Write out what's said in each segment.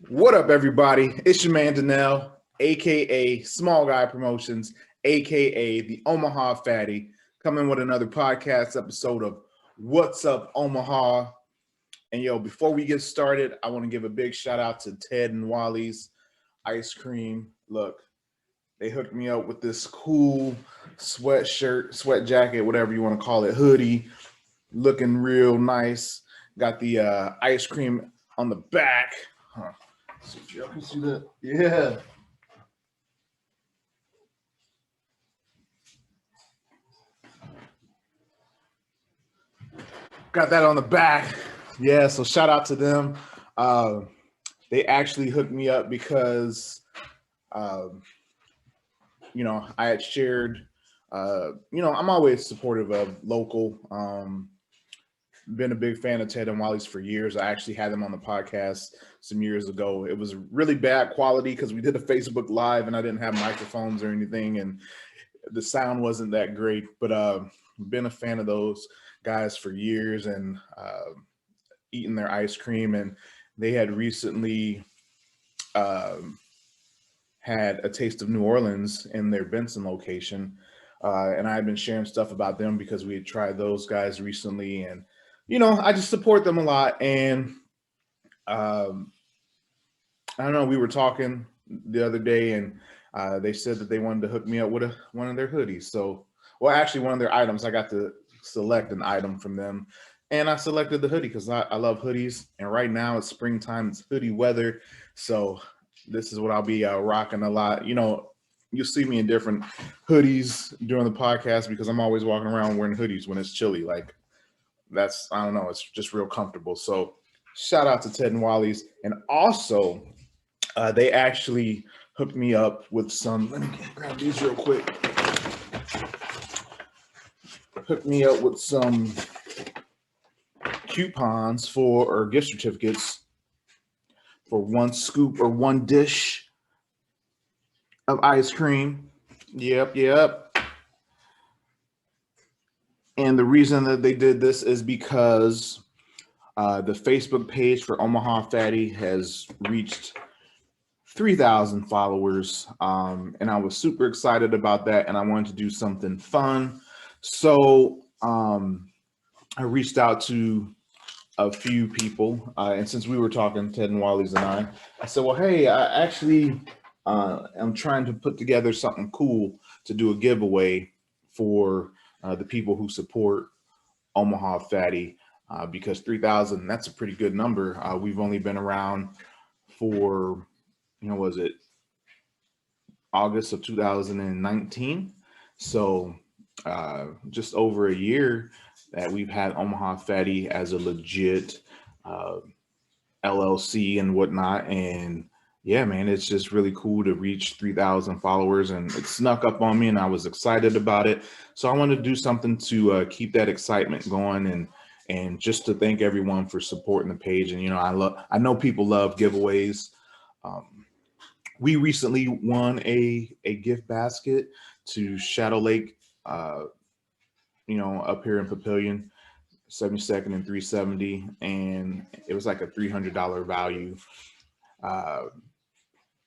What up, everybody? It's your man Danelle, aka Small Guy Promotions, aka the Omaha Fattie, coming with another podcast episode of What's Up Omaha. And before we get started, I want to give a big shout out to Ted and Wally's ice cream. Look, they hooked me up with this cool sweatshirt, sweat jacket, whatever you want to call it, hoodie, looking real nice. Got the ice cream on the back. See if y'all can see that. Yeah. Got that on the back. Yeah, so shout out to them. They actually hooked me up because, I had shared, I'm always supportive of local. Been a big fan of Ted and Wally's for years. I actually had them on the podcast some years ago. It was really bad quality because we did a Facebook Live and I didn't have microphones or anything, and the sound wasn't that great. But been a fan of those guys for years and eating their ice cream. And they had recently had a taste of New Orleans in their Benson location. And I had been sharing stuff about them because we had tried those guys recently, and I just support them a lot. And I don't know, we were talking the other day, and they said that they wanted to hook me up with one of their hoodies. So, well, actually, one of their items. I got to select an item from them, and I selected the hoodie because I love hoodies. And right now it's springtime; it's hoodie weather. So this is what I'll be rocking a lot. You'll see me in different hoodies during the podcast because I'm always walking around wearing hoodies when it's chilly. Like, I don't know, it's just real comfortable. So shout out to Ted and Wally's. And also they actually hooked me up with some, let me grab these real quick. Hooked me up with some coupons or gift certificates for one scoop or one dish of ice cream. Yep. And the reason that they did this is because the Facebook page for Omaha Fattie has reached 3,000 followers. And I was super excited about that. And I wanted to do something fun. So I reached out to a few people. And since we were talking, Ted and Wally's and I said, well, hey, I actually am trying to put together something cool to do a giveaway for the people who support Omaha Fattie, because 3,000, that's a pretty good number. We've only been around for, was it August of 2019? So just over a year that we've had Omaha Fattie as a legit LLC and whatnot. And yeah, man, it's just really cool to reach 3,000 followers, and it snuck up on me and I was excited about it. So I wanted to do something to keep that excitement going and just to thank everyone for supporting the page. And, I know people love giveaways. We recently won a gift basket to Shadow Lake, up here in Papillion, 72nd and 370. And it was like a $300 value.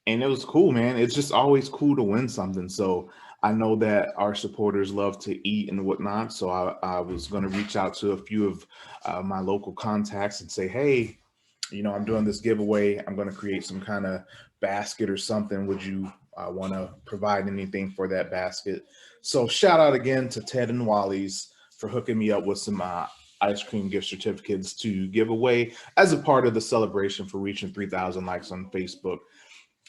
And it was cool, man. It's just always cool to win something. So I know that our supporters love to eat and whatnot. So I was going to reach out to a few of my local contacts and say, hey, I'm doing this giveaway. I'm going to create some kind of basket or something. Would you want to provide anything for that basket? So shout out again to Ted and Wally's for hooking me up with some ice cream gift certificates to give away as a part of the celebration for reaching 3,000 likes on Facebook.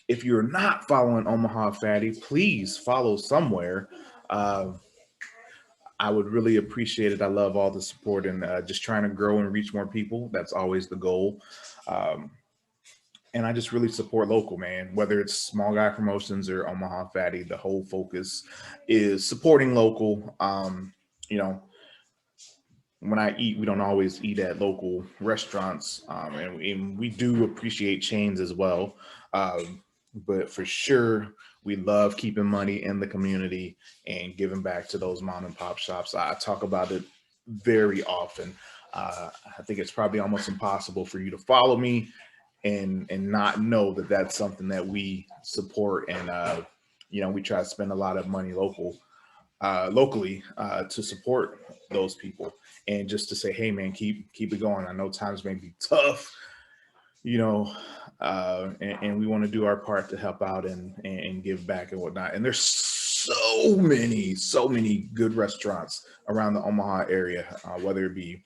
If you're not following Omaha Fattie, please follow somewhere. I would really appreciate it. I love all the support and just trying to grow and reach more people. That's always the goal. And I just really support local, man, whether it's Small Guy Promotions or Omaha Fattie. The whole focus is supporting local. When I eat, we don't always eat at local restaurants, and we do appreciate chains as well. But for sure, we love keeping money in the community and giving back to those mom and pop shops. I talk about it very often. I think it's probably almost impossible for you to follow me and not know that that's something that we support. And we try to spend a lot of money locally to support those people, and just to say, hey man, keep it going. I know times may be tough, you know, and we want to do our part to help out and give back and whatnot. And there's so many good restaurants around the Omaha area, whether it be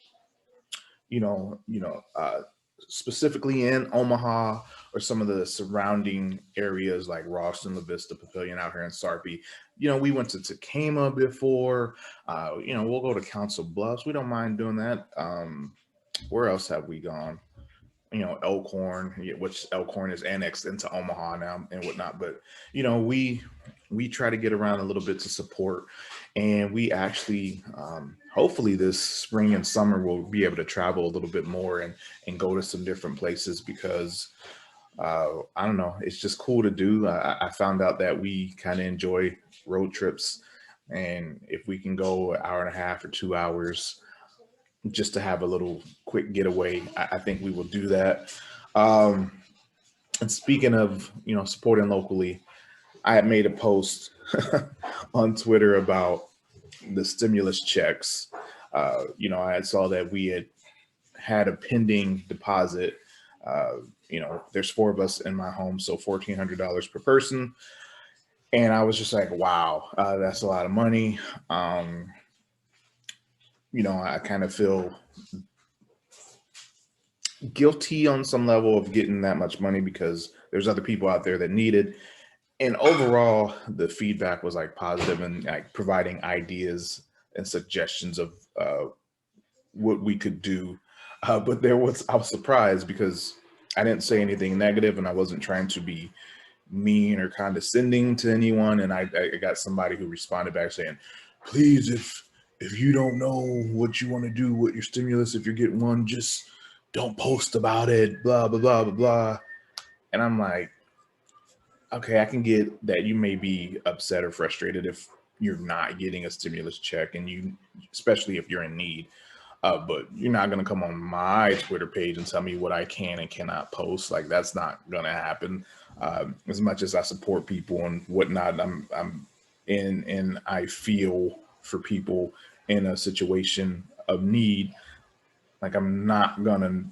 you know, you know, uh, specifically in Omaha or some of the surrounding areas like Ralston, La Vista, Papillion out here in Sarpy. We went to Tacoma before. We'll go to Council Bluffs. We don't mind doing that. Where else have we gone? Elkhorn, yeah, which Elkhorn is annexed into Omaha now and whatnot. But we try to get around a little bit to support, and we actually hopefully this spring and summer we'll be able to travel a little bit more and go to some different places, because I don't know, it's just cool to do. I found out that we kind of enjoy road trips, and if we can go an hour and a half or 2 hours just to have a little quick getaway, I think we will do that. Um, and speaking of, supporting locally, I had made a post on Twitter about the stimulus checks. I had saw that we had a pending deposit. There's four of us in my home, so $1,400 per person. And I was just like, wow, that's a lot of money. I kind of feel guilty on some level of getting that much money, because there's other people out there that need it. And overall, the feedback was like positive, and like providing ideas and suggestions of what we could do. But I was surprised because I didn't say anything negative, and I wasn't trying to be mean or condescending to anyone. And I got somebody who responded back saying, please, if you don't know what you want to do with your stimulus, if you're getting one, just don't post about it, blah, blah, blah, blah, blah. And I'm like, okay, I can get that you may be upset or frustrated if you're not getting a stimulus check, and especially if you're in need. But you're not going to come on my Twitter page and tell me what I can and cannot post. Like, that's not going to happen. As much as I support people and whatnot, I'm in, and I feel for people in a situation of need. Like, I'm not going to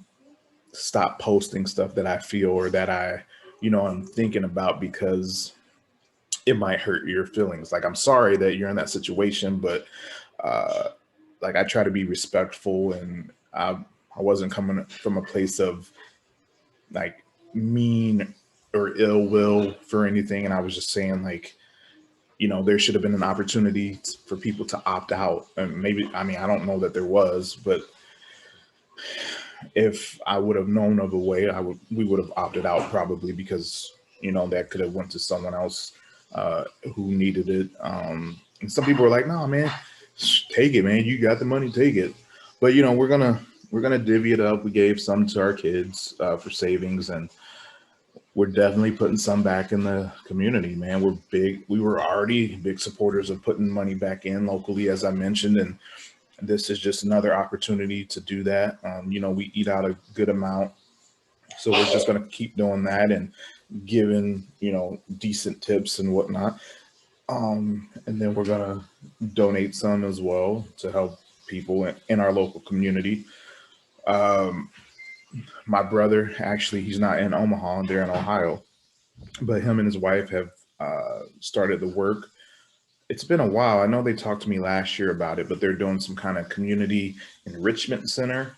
stop posting stuff that I feel or that I'm thinking about, because it might hurt your feelings. Like, I'm sorry that you're in that situation, but like, I try to be respectful, and I wasn't coming from a place of like mean or ill will for anything. And I was just saying, like, there should have been an opportunity for people to opt out. And maybe, I mean, I don't know that there was, but if I would have known of a way, we would have opted out, probably, because that could have went to someone else who needed it. And some people were like, "No, man, take it, man. You got the money, take it." But we're gonna divvy it up. We gave some to our kids for savings, and we're definitely putting some back in the community, man. We were already big supporters of putting money back in locally, as I mentioned, and this is just another opportunity to do that. We eat out a good amount, so we're just going to keep doing that and giving, decent tips and whatnot. And then we're going to donate some as well to help people in our local community. My brother, actually, he's not in Omaha, they're in Ohio, but him and his wife have started the work. It's been a while. I know they talked to me last year about it, but they're doing some kind of community enrichment center.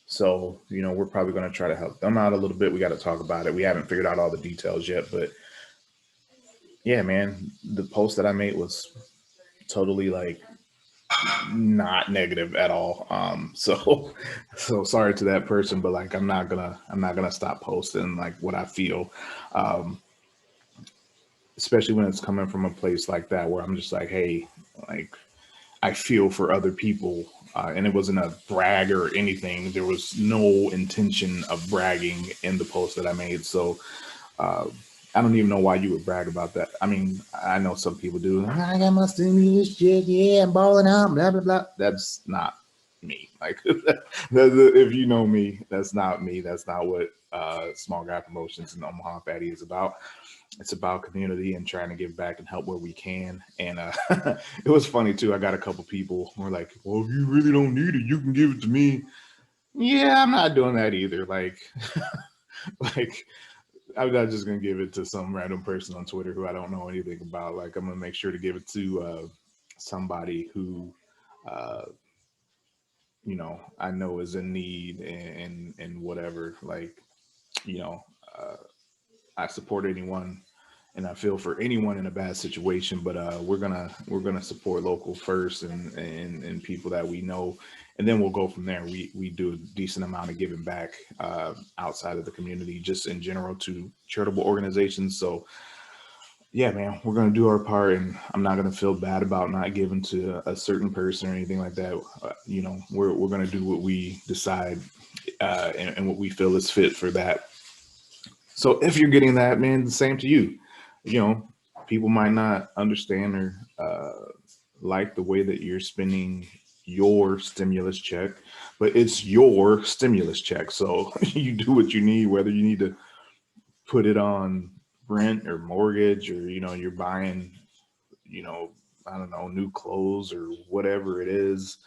So, we're probably going to try to help them out a little bit. We got to talk about it. We haven't figured out all the details yet, but yeah, man, the post that I made was totally like not negative at all. So sorry to that person, but like, I'm not gonna stop posting like what I feel. Um, Especially when it's coming from a place like that, where I'm just like, hey, like, I feel for other people. And it wasn't a brag or anything. There was no intention of bragging in the post that I made. So uh, I don't even know why you would brag about that. I mean, I know some people do. I got my stimulus check. Yeah, I'm balling out. Blah blah blah. That's not. me. Like, if you know me, that's not me. That's not what Small Guy Promotions and Omaha Fatty is about. It's about community and trying to give back and help where we can. And it was funny too. I got a couple people who were like, "Well, if you really don't need it, you can give it to me." Yeah, I'm not doing that either. Like, like I'm not just gonna give it to some random person on Twitter who I don't know anything about. Like, I'm gonna make sure to give it to somebody who, uh, I know is in need and whatever. Like, you know, uh, I support anyone and I feel for anyone in a bad situation, but we're gonna support local first and people that we know, and then we'll go from there. We do a decent amount of giving back outside of the community, just in general to charitable organizations. So yeah, man, we're gonna do our part, and I'm not gonna feel bad about not giving to a certain person or anything like that. We're gonna do what we decide and what we feel is fit for that. So if you're getting that, man, the same to you. You know, people might not understand or like the way that you're spending your stimulus check, but it's your stimulus check. So you do what you need, whether you need to put it on rent or mortgage, or you're buying, you know, I don't know, new clothes or whatever it is.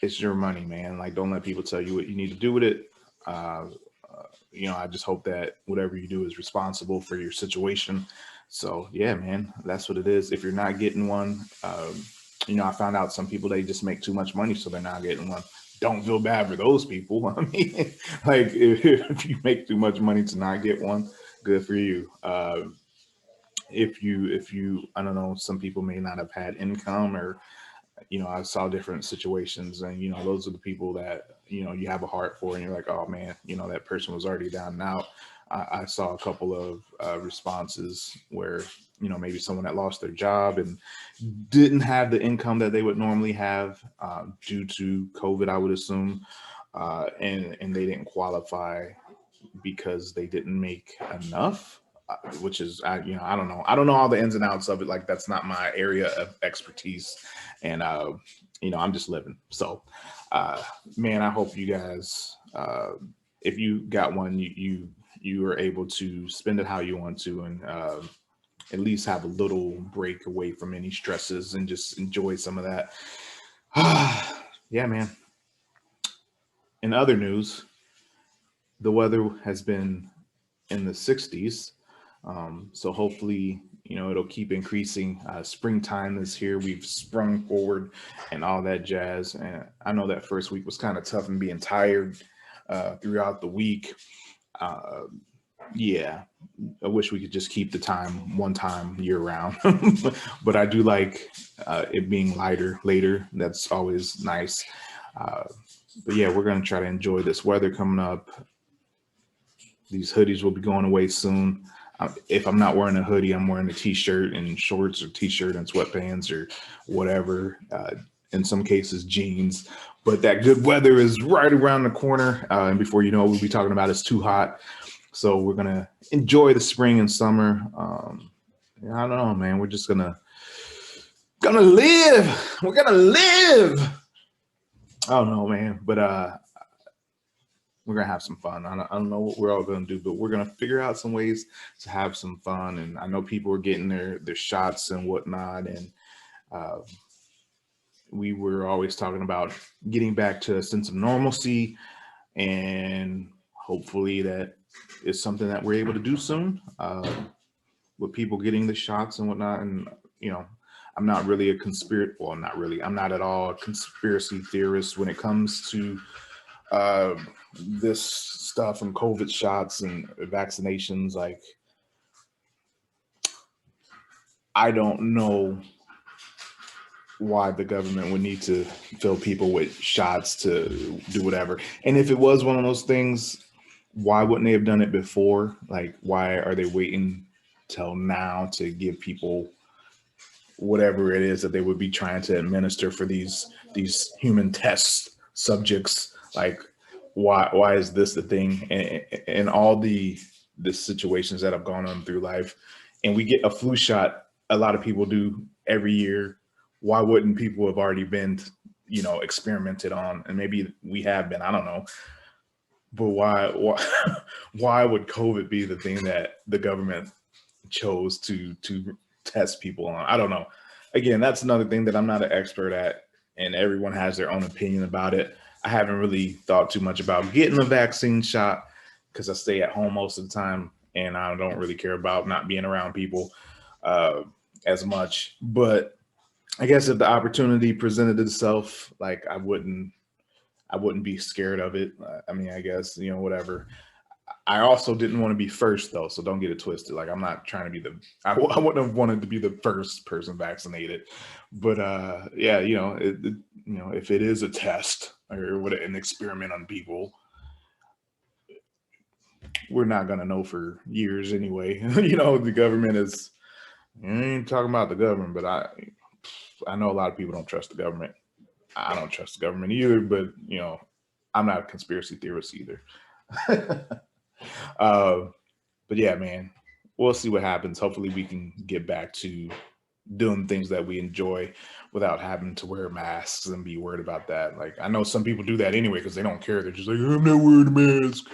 It's your money, man. Like, don't let people tell you what you need to do with it. Uh, I just hope that whatever you do is responsible for your situation. So yeah, man, that's what it is. If you're not getting one, I found out some people, they just make too much money, so they're not getting one. Don't feel bad for those people. I mean, like, if you make too much money to not get one, good for you. If you, I don't know, some people may not have had income, or I saw different situations, and those are the people that you have a heart for, and you're like, oh man, that person was already down and out. I saw a couple of responses where maybe someone that lost their job and didn't have the income that they would normally have due to COVID, I would assume, and they didn't qualify because they didn't make enough, which is, I don't know. I don't know all the ins and outs of it. Like, that's not my area of expertise. And, I'm just living. So, man, I hope you guys, if you got one, you were able to spend it how you want to, and at least have a little break away from any stresses and just enjoy some of that. Yeah, man. In other news, the weather has been in the 60s. So hopefully, it'll keep increasing. Springtime is here. We've sprung forward and all that jazz. And I know that first week was kind of tough and being tired throughout the week. Uh, yeah, I wish we could just keep the time one time year round. But I do like it being lighter later. That's always nice. Uh, but yeah, we're going to try to enjoy this weather coming up. These hoodies will be going away soon. If I'm not wearing a hoodie, I'm wearing a t-shirt and shorts, or t-shirt and sweatpants, or whatever. In some cases, jeans. But that good weather is right around the corner. And before you know it, we'll be talking about it's too hot. So we're going to enjoy the spring and summer. I don't know, man. We're just gonna live. We're gonna live. I don't know, man. But we're gonna have some fun. I don't know what we're all gonna do, but we're gonna figure out some ways to have some fun. And I know people are getting their shots and whatnot, and uh, we were always talking about getting back to a sense of normalcy, and hopefully that is something that we're able to do soon. With people getting the shots and whatnot, and I'm not really a not really. I'm not at all a conspiracy theorist when it comes to this stuff and COVID shots and vaccinations. Like, I don't know why the government would need to fill people with shots to do whatever. And if it was one of those things, why wouldn't they have done it before? Like, why are they waiting till now to give people whatever it is that they would be trying to administer for these human test subjects? Like, why is this the thing? And all the situations that have gone on through life, and we get a flu shot, a lot of people do every year. Why wouldn't people have already been experimented on, and maybe we have been, I don't know. But why would COVID be the thing that the government chose to test people on? I don't know. Again, that's another thing that I'm not an expert at, and everyone has their own opinion about it. I haven't really thought too much about getting a vaccine shot because I stay at home most of the time, and I don't really care about not being around people as much. But I guess if the opportunity presented itself, like I wouldn't be scared of it. I mean, I guess, whatever. I also didn't want to be first though, so don't get it twisted. Like I'm not trying to be I wouldn't have wanted to be the first person vaccinated, but yeah, if it is a test or what an experiment on people, we're not gonna know for years anyway. The government is. I ain't talking about the government, but I know a lot of people don't trust the government. I don't trust the government either, but I'm not a conspiracy theorist either. But yeah, man, we'll see what happens. Hopefully we can get back to doing things that we enjoy without having to wear masks and be worried about that. Like I know some people do that anyway because they don't care. They're just like, I'm not wearing a mask.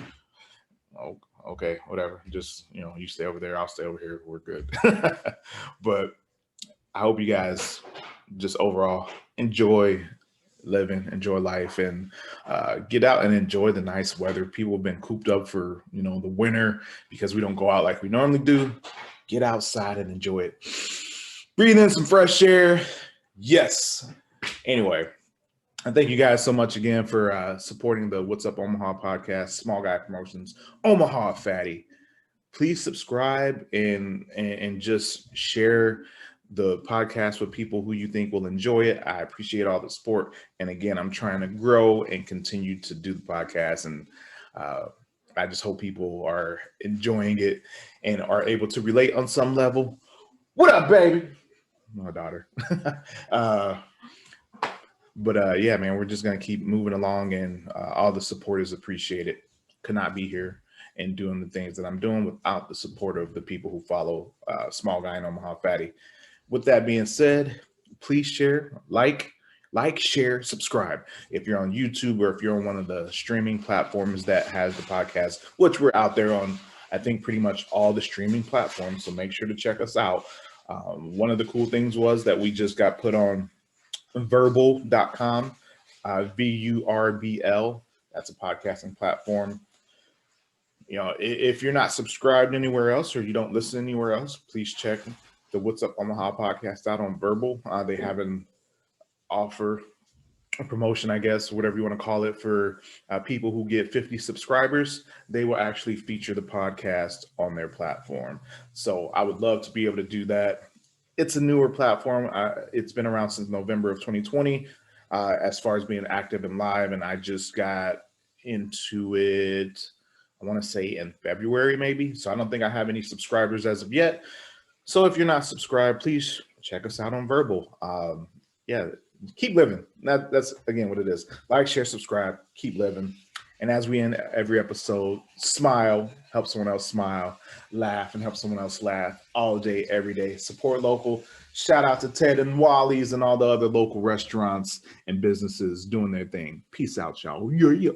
Oh, okay, whatever. Just, you stay over there, I'll stay over here. We're good. But I hope you guys just overall enjoy living, enjoy life, and get out and enjoy the nice weather. People have been cooped up for the winter because we don't go out like we normally do. Get outside and enjoy it. Breathe in some fresh air. Yes. Anyway, I thank you guys so much again for supporting the What's Up Omaha podcast, Small Guy Promotions, Omaha Fattie. Please subscribe and just share the podcast with people who you think will enjoy it. I appreciate all the support. And again, I'm trying to grow and continue to do the podcast. And I just hope people are enjoying it and are able to relate on some level. What up, baby? My daughter. But yeah, man, we're just going to keep moving along, and all the support is appreciated. Could not be here and doing the things that I'm doing without the support of the people who follow Small Guy in Omaha Fattie. With that being said, please share, like, share, subscribe. If you're on YouTube or if you're on one of the streaming platforms that has the podcast, which we're out there on, I think pretty much all the streaming platforms. So make sure to check us out. One of the cool things was that we just got put on verbal.com, VURBL. That's a podcasting platform. If you're not subscribed anywhere else or you don't listen anywhere else, please check the What's Up Omaha podcast out on Verbal. They have an offer, a promotion, I guess, whatever you want to call it, for people who get 50 subscribers. They will actually feature the podcast on their platform. So I would love to be able to do that. It's a newer platform. It's been around since November of 2020 as far as being active and live. And I just got into it, I want to say in February, maybe. So I don't think I have any subscribers as of yet. So if you're not subscribed, please check us out on Verbal. Yeah, keep living. That's again what it is. Like, share, subscribe, keep living. And as we end every episode, smile, help someone else smile, laugh and help someone else laugh all day, every day. Support local. Shout out to Ted and Wally's and all the other local restaurants and businesses doing their thing. Peace out, y'all. Yeah.